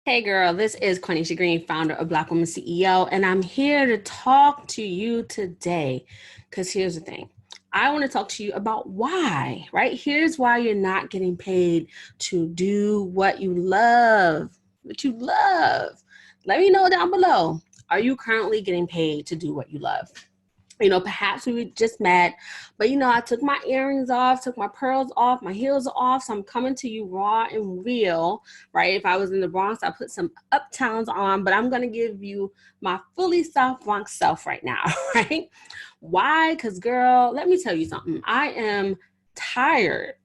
Hey girl, this is Quanisha Green, founder of Black Woman CEO, and I'm here to talk to you today. Because here's the thing. I want to talk to you about why, right? Here's why you're not getting paid to do what you love. What you love. Let me know down below. Are you currently getting paid to do what you love? Perhaps we just met, but I took my earrings off, took my pearls off, my heels off. So I'm coming to you raw and real, right? If I was in the Bronx, I put some uptowns on, but I'm going to give you my fully South Bronx self right now, right? Why? Because girl, let me tell you something. I am tired,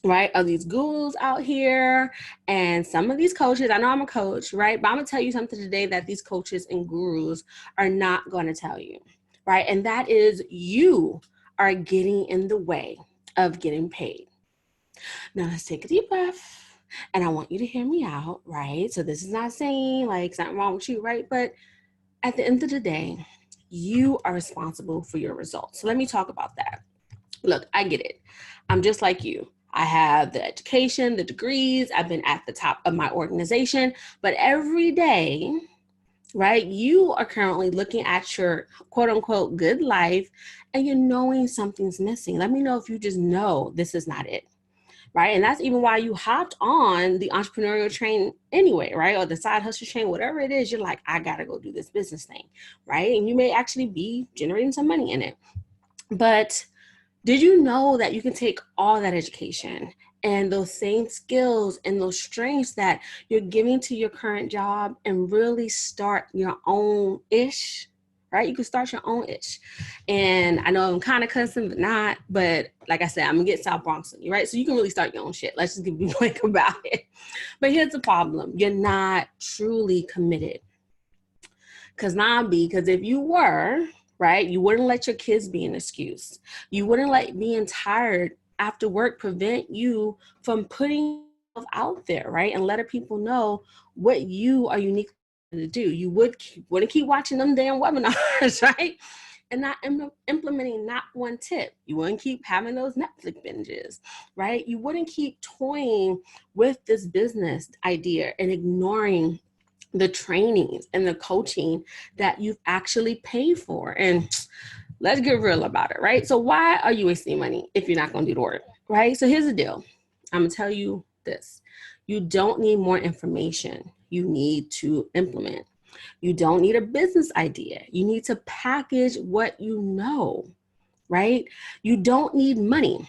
right, of these gurus out here and some of these coaches. I know I'm a coach, right? But I'm going to tell you something today that these coaches and gurus are not going to tell you. Right. And that is you are getting in the way of getting paid. Now let's take a deep breath. And I want you to hear me out. Right. So this is not saying like something wrong with you. Right. But at the end of the day, you are responsible for your results. So let me talk about that. Look, I get it. I'm just like you. I have the education, the degrees. I've been at the top of my organization. But every day, right, you are currently looking at your quote unquote good life and you're knowing something's missing. Let me know if you just know this is not it, right? And that's even why you hopped on the entrepreneurial train anyway, right? Or the side hustle train, whatever it is, you're like, I gotta go do this business thing, right? And you may actually be generating some money in it. But did you know that you can take all that education and those same skills and those strengths that you're giving to your current job and really start your own ish, right? You can start your own ish. And I know I'm kind of cussing, but not. But like I said, I'm going to get South Bronx on you, right? So you can really start your own shit. Let's just be quick about it. But here's the problem. You're not truly committed. Because if you were, right, you wouldn't let your kids be an excuse. You wouldn't let being tired after work prevent you from putting yourself out there, right, and letting people know what you are unique to do. You wouldn't keep watching them damn webinars, right, and not implementing not one tip. You wouldn't keep having those Netflix binges, right? You wouldn't keep toying with this business idea and ignoring the trainings and the coaching that you've actually paid for. And let's get real about it, right? So why are you wasting money if you're not going to do the work, right? So here's the deal. I'm going to tell you this. You don't need more information. You need to implement. You don't need a business idea. You need to package what you know, right? You don't need money.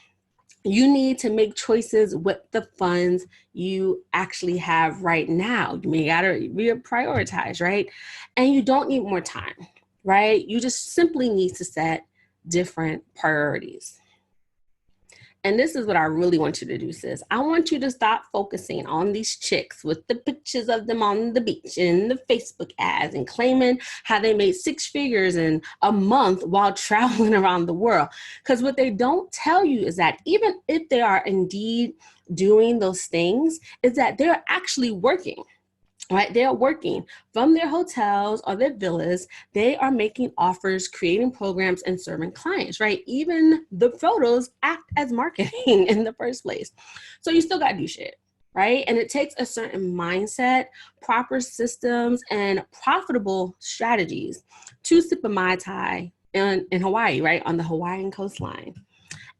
You need to make choices with the funds you actually have right now. You may gotta reprioritize, right? And you don't need more time, right? You just simply need to set different priorities. And this is what I really want you to do, sis. I want you to stop focusing on these chicks with the pictures of them on the beach and the Facebook ads and claiming how they made 6 figures in a month while traveling around the world. Because what they don't tell you is that even if they are indeed doing those things, is that they're actually working. Right, they're working from their hotels or their villas. They are making offers, creating programs, and serving clients. Right, even the photos act as marketing in the first place. So you still got to do shit. Right, and it takes a certain mindset, proper systems, and profitable strategies to sip a Mai Tai in Hawaii, right, on the Hawaiian coastline.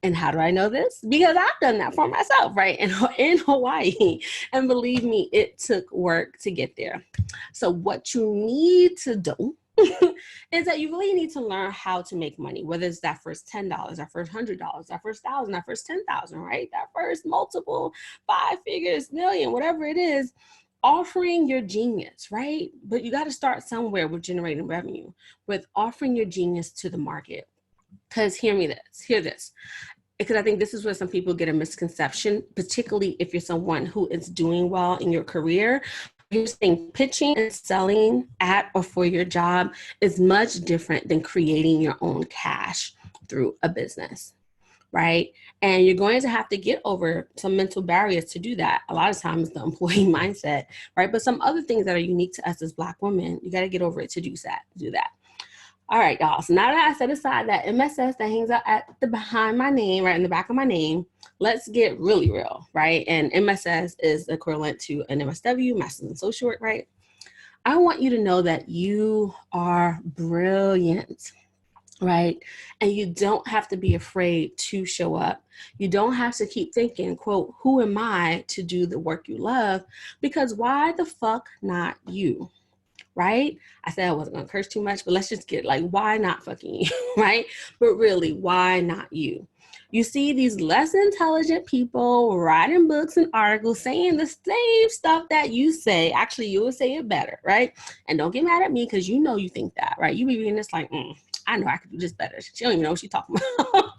And how do I know this? Because I've done that for myself, right? In Hawaii. And believe me, it took work to get there. So what you need to do is that you really need to learn how to make money, whether it's that first $10, that first $100, that first 1,000, that first 10,000, right? That first multiple 5 figures, million, whatever it is, offering your genius, right? But you got to start somewhere with generating revenue, with offering your genius to the market. Because hear this. Because I think this is where some people get a misconception, particularly if you're someone who is doing well in your career. You're saying pitching and selling at or for your job is much different than creating your own cash through a business, right? And you're going to have to get over some mental barriers to do that. A lot of times the employee mindset, right? But some other things that are unique to us as Black women, you got to get over it to do that. All right, y'all. So now that I set aside that MSS that hangs out at the behind my name, right in the back of my name, let's get really real, right? And MSS is equivalent to an MSW, Master's in Social Work, right? I want you to know that you are brilliant, right? And you don't have to be afraid to show up. You don't have to keep thinking, quote, who am I to do the work you love? Because why the fuck not you? Right? I said I wasn't gonna curse too much, but let's just get like, why not fucking you, right? But really, why not you? You see these less intelligent people writing books and articles saying the same stuff that you say. Actually, you would say it better, right? And don't get mad at me because you know you think that, right? You be reading this like, I know I could do this better. She don't even know what she's talking about.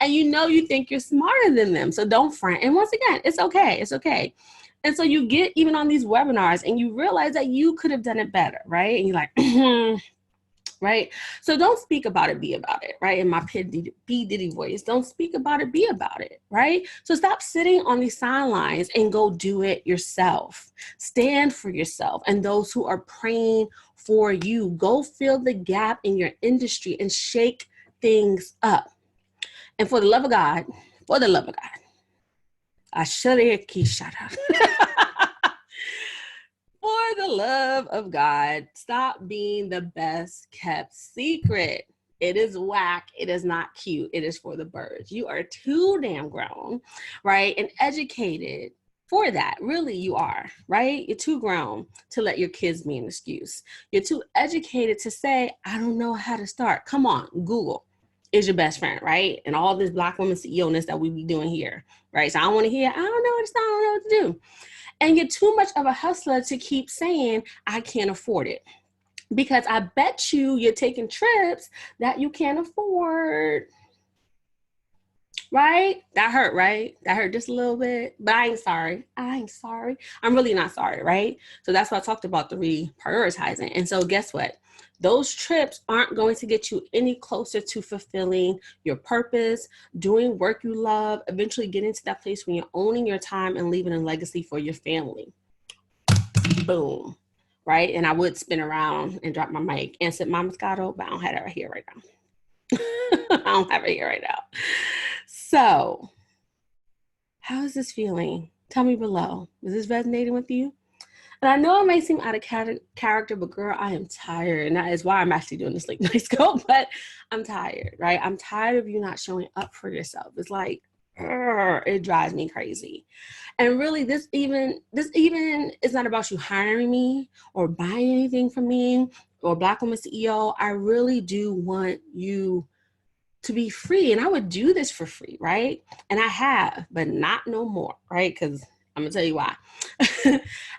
And you know you think you're smarter than them. So don't front. And once again, it's okay. It's okay. And so you get even on these webinars and you realize that you could have done it better, right? And you're like, right? So don't speak about it, be about it, right? In my P. Diddy voice, don't speak about it, be about it, right? So stop sitting on these sidelines and go do it yourself. Stand for yourself and those who are praying for you. Go fill the gap in your industry and shake things up. And for the love of God, for the love of God, stop being the best kept secret. It is whack. It is not cute. It is for the birds. You are too damn grown, right? And educated for that. Really, you are, right? You're too grown to let your kids be an excuse. You're too educated to say, I don't know how to start. Come on, Google is your best friend, right? And all this Black woman CEO-ness that we be doing here, right? So I don't want to hear, I don't know what to start, I don't know what to do. And you're too much of a hustler to keep saying, I can't afford it. Because I bet you're taking trips that you can't afford. Right? That hurt, right? That hurt just a little bit. But I ain't sorry. I'm really not sorry, right? So that's why I talked about the reprioritizing. And so guess what? Those trips aren't going to get you any closer to fulfilling your purpose, doing work you love, eventually getting to that place when you're owning your time and leaving a legacy for your family. Boom. Right? And I would spin around and drop my mic and sip my Moscato, but I don't have it right here right now. I don't have it here right now. So, how is this feeling? Tell me below. Is this resonating with you? And I know it may seem out of character, but girl, I am tired. And that is why I'm actually doing this late night scope, but I'm tired, right? I'm tired of you not showing up for yourself. It's like, it drives me crazy. And really, this even is not about you hiring me or buying anything from me or Black Woman CEO. I really do want you to be free. And I would do this for free, right? And I have, but not no more, right? Because I'm gonna tell you why.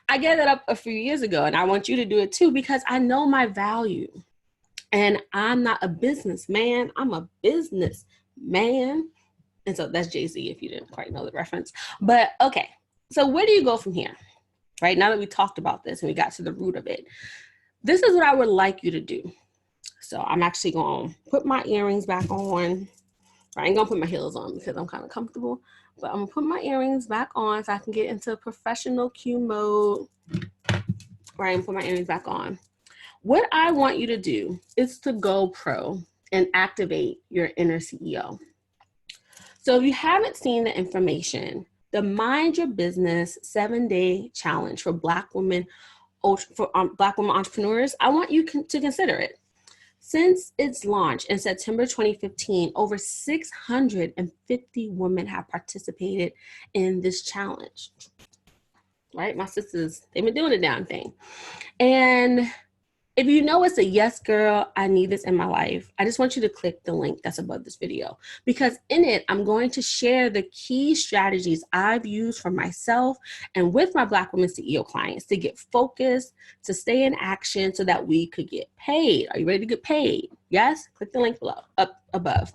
I gave that up a few years ago, and I want you to do it too, because I know my value. And I'm not a businessman, I'm a businessman. And so that's Jay-Z, if you didn't quite know the reference. But okay, so where do you go from here? Right, now that we talked about this and we got to the root of it, this is what I would like you to do. So I'm actually going to put my earrings back on. I ain't going to put my heels on because I'm kind of comfortable, but I'm going to put my earrings back on so I can get into professional cue mode. Right, and put my earrings back on. What I want you to do is to go pro and activate your inner CEO. So if you haven't seen the information, the Mind Your Business 7-day challenge for Black women entrepreneurs, I want you to consider it. Since its launch in September 2015, over 650 women have participated in this challenge. Right? My sisters, they've been doing the damn thing. And if you know it's a yes, girl, I need this in my life, I just want you to click the link that's above this video, because in it, I'm going to share the key strategies I've used for myself and with my Black Women CEO clients to get focused, to stay in action so that we could get paid. Are you ready to get paid? Yes? Click the link below, up above.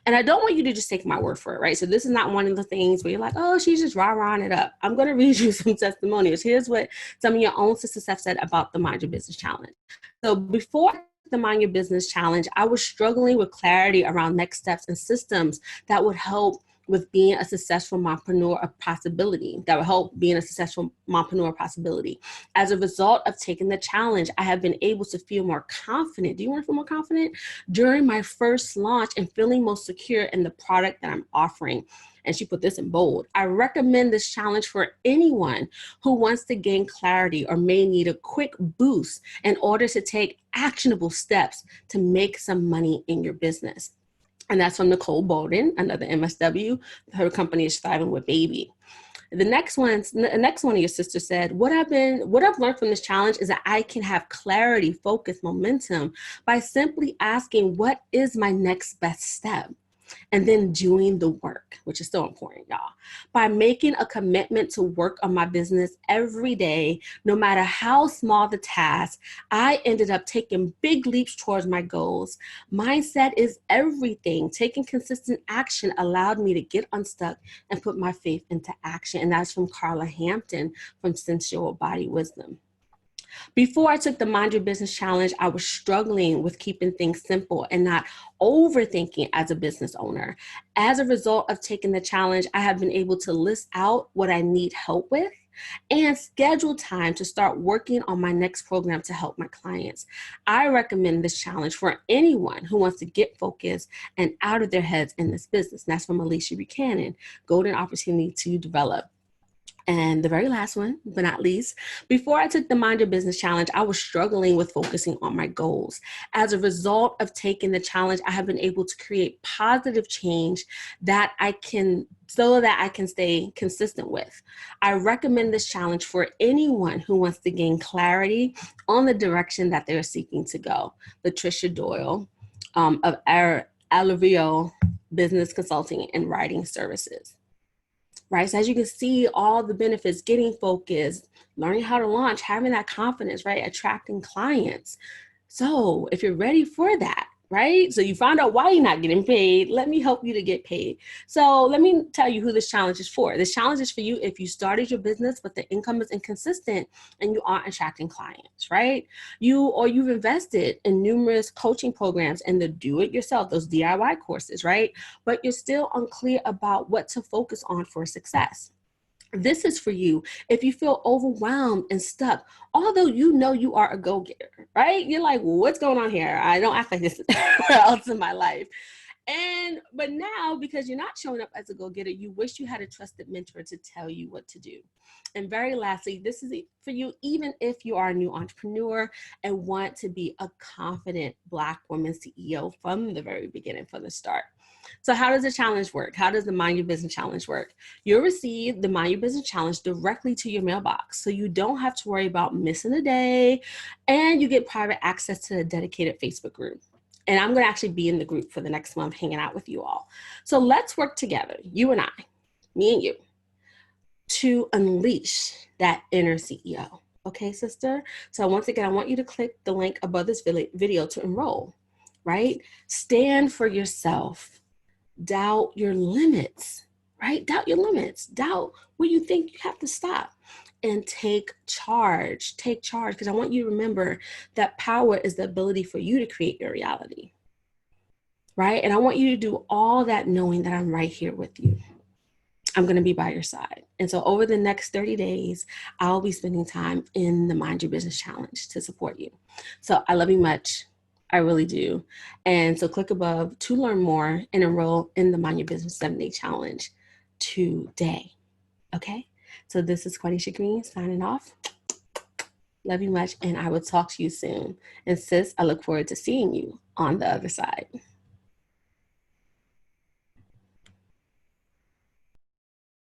And I don't want you to just take my word for it, right? So this is not one of the things where you're like, oh, she's just rah-rahing it up. I'm going to read you some testimonials. Here's what some of your own sisters have said about the Mind Your Business Challenge. So before the Mind Your Business Challenge, I was struggling with clarity around next steps and systems that would help with being a successful mompreneur a possibility, that will help being a successful mompreneur a possibility. As a result of taking the challenge, I have been able to feel more confident. Do you want to feel more confident? During my first launch and feeling most secure in the product that I'm offering. And she put this in bold. I recommend this challenge for anyone who wants to gain clarity or may need a quick boost in order to take actionable steps to make some money in your business. And that's from Nicole Bolden, another MSW. Her company is Thriving with Baby. The next one of your sisters said, what I've learned from this challenge is that I can have clarity, focus, momentum by simply asking, what is my next best step? And then doing the work, which is so important, y'all. By making a commitment to work on my business every day, no matter how small the task, I ended up taking big leaps towards my goals. Mindset is everything. Taking consistent action allowed me to get unstuck and put my faith into action. And that's from Carla Hampton from Sensual Body Wisdom. Before I took the Mind Your Business Challenge, I was struggling with keeping things simple and not overthinking as a business owner. As a result of taking the challenge, I have been able to list out what I need help with and schedule time to start working on my next program to help my clients. I recommend this challenge for anyone who wants to get focused and out of their heads in this business. And that's from Alicia Buchanan, Golden Opportunity to Develop. And the very last one, but not least, before I took the Mind Your Business Challenge, I was struggling with focusing on my goals. As a result of taking the challenge, I have been able to create positive change that I can stay consistent with. I recommend this challenge for anyone who wants to gain clarity on the direction that they're seeking to go. Latricia Doyle of Alivio Business Consulting and Writing Services. Right? So as you can see, all the benefits, getting focused, learning how to launch, having that confidence, right? Attracting clients. So if you're ready for that, right? So you found out why you're not getting paid. Let me help you to get paid. So let me tell you who this challenge is for. This challenge is for you if you started your business, but the income is inconsistent and you aren't attracting clients, right? You've invested in numerous coaching programs and the do-it-yourself, those DIY courses, right? But you're still unclear about what to focus on for success. This is for you if you feel overwhelmed and stuck, although you know you are a go-getter, right? You're like, well, what's going on here? I don't act like this else in my life. But now, because you're not showing up as a go-getter, you wish you had a trusted mentor to tell you what to do. And very lastly, this is for you, even if you are a new entrepreneur and want to be a confident Black woman CEO from the very beginning, from the start. So how does the challenge work? How does the Mind Your Business Challenge work? You'll receive the Mind Your Business Challenge directly to your mailbox. So you don't have to worry about missing a day, and you get private access to a dedicated Facebook group. And I'm going to actually be in the group for the next month, hanging out with you all. So let's work together, you and I, me and you, to unleash that inner CEO. Okay, sister? So once again, I want you to click the link above this video to enroll, right? Stand for yourself. Doubt your limits, right? Doubt your limits. Doubt where you think you have to stop. And take charge. Take charge, because I want you to remember that power is the ability for you to create your reality, right? And I want you to do all that knowing that I'm right here with you. I'm going to be by your side. And so over the next 30 days, I'll be spending time in the Mind Your Business Challenge to support you. So I love you much. I really do. And so click above to learn more and enroll in the Mind Your Business 7-Day Challenge today. Okay? So this is Quanisha Green signing off. Love you much, and I will talk to you soon. And sis, I look forward to seeing you on the other side.